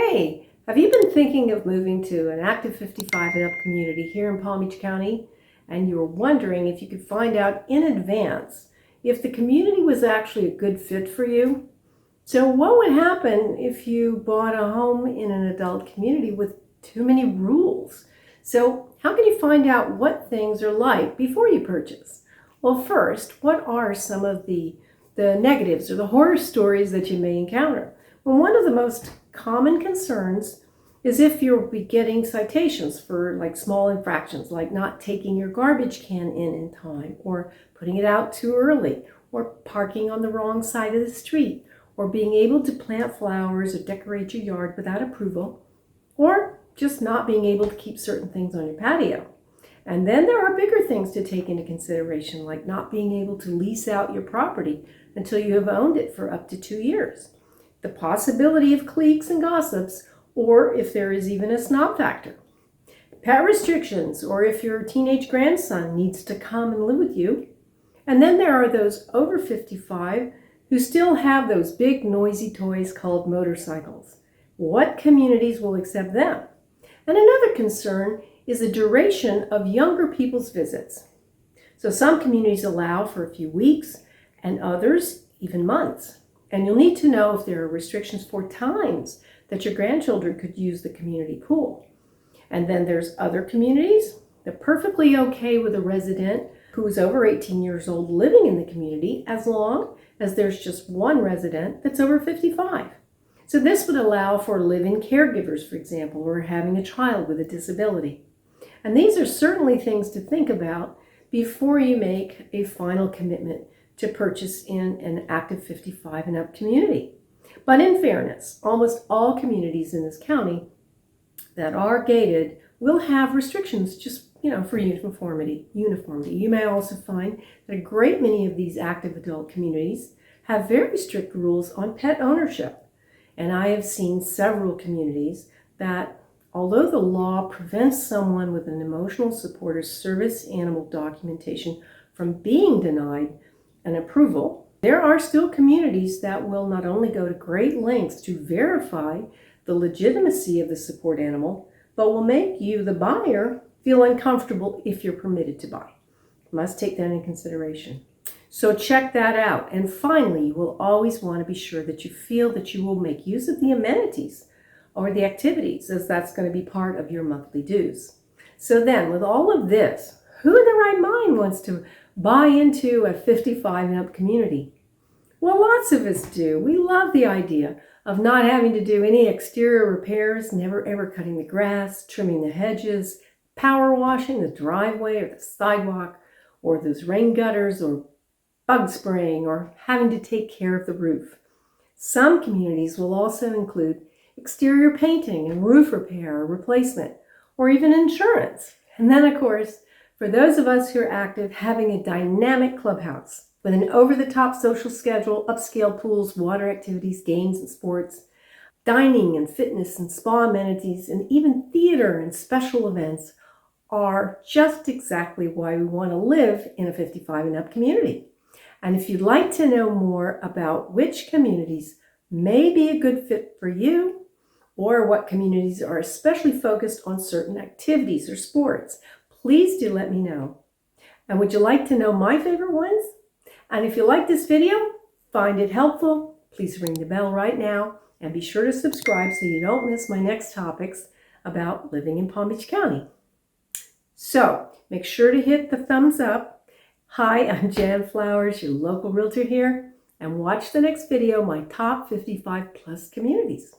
Hey, have you been thinking of moving to an active 55 and up community here in Palm Beach County, and you were wondering if you could find out in advance if the community was actually a good fit for you? So what would happen if you bought a home in an adult community with too many rules? So how can you find out what things are like before you purchase? Well, first, what are some of the negatives or the horror stories that you may encounter? Well, one of the most common concerns is if you'll be getting citations for like small infractions, like not taking your garbage can in time, or putting it out too early, or parking on the wrong side of the street, or being able to plant flowers or decorate your yard without approval, or just not being able to keep certain things on your patio. And then there are bigger things to take into consideration, like not being able to lease out your property until you have owned it for up to 2 years. The possibility of cliques and gossips, or if there is even a snob factor. Pet restrictions, or if your teenage grandson needs to come and live with you. And then there are those over 55 who still have those big noisy toys called motorcycles. What communities will accept them? And another concern is the duration of younger people's visits. So some communities allow for a few weeks and others even months. And you'll need to know if there are restrictions for times that your grandchildren could use the community pool. And then there's other communities that are perfectly okay with a resident who is over 18 years old living in the community as long as there's just one resident that's over 55. So this would allow for live-in caregivers, for example, or having a child with a disability. And these are certainly things to think about before you make a final commitment to purchase in an active 55 and up community. But in fairness, almost all communities in this county that are gated will have restrictions just, for uniformity. You may also find that a great many of these active adult communities have very strict rules on pet ownership. And I have seen several communities that, although the law prevents someone with an emotional support or service animal documentation from being denied an approval, there are still communities that will not only go to great lengths to verify the legitimacy of the support animal, but will make you, the buyer, feel uncomfortable if you're permitted to buy. You must take that into consideration. So check that out. And finally, you will always want to be sure that you feel that you will make use of the amenities or the activities, as that's going to be part of your monthly dues. So then, with all of this, who in their right mind wants to buy into a 55 and up community? Well, lots of us do. We love the idea of not having to do any exterior repairs, never ever cutting the grass, trimming the hedges, power washing the driveway or the sidewalk, or those rain gutters, or bug spraying, or having to take care of the roof. Some communities will also include exterior painting and roof repair or replacement, or even insurance. And then, of course, for those of us who are active, having a dynamic clubhouse with an over-the-top social schedule, upscale pools, water activities, games and sports, dining and fitness and spa amenities, and even theater and special events are just exactly why we want to live in a 55 and up community. And if you'd like to know more about which communities may be a good fit for you, or what communities are especially focused on certain activities or sports, please do let me know. And would you like to know my favorite ones? And if you like this video, find it helpful, please ring the bell right now and be sure to subscribe so you don't miss my next topics about living in Palm Beach County. So make sure to hit the thumbs up. Hi, I'm Jann Flowers, your local realtor here, and watch the next video, my top 55 plus communities.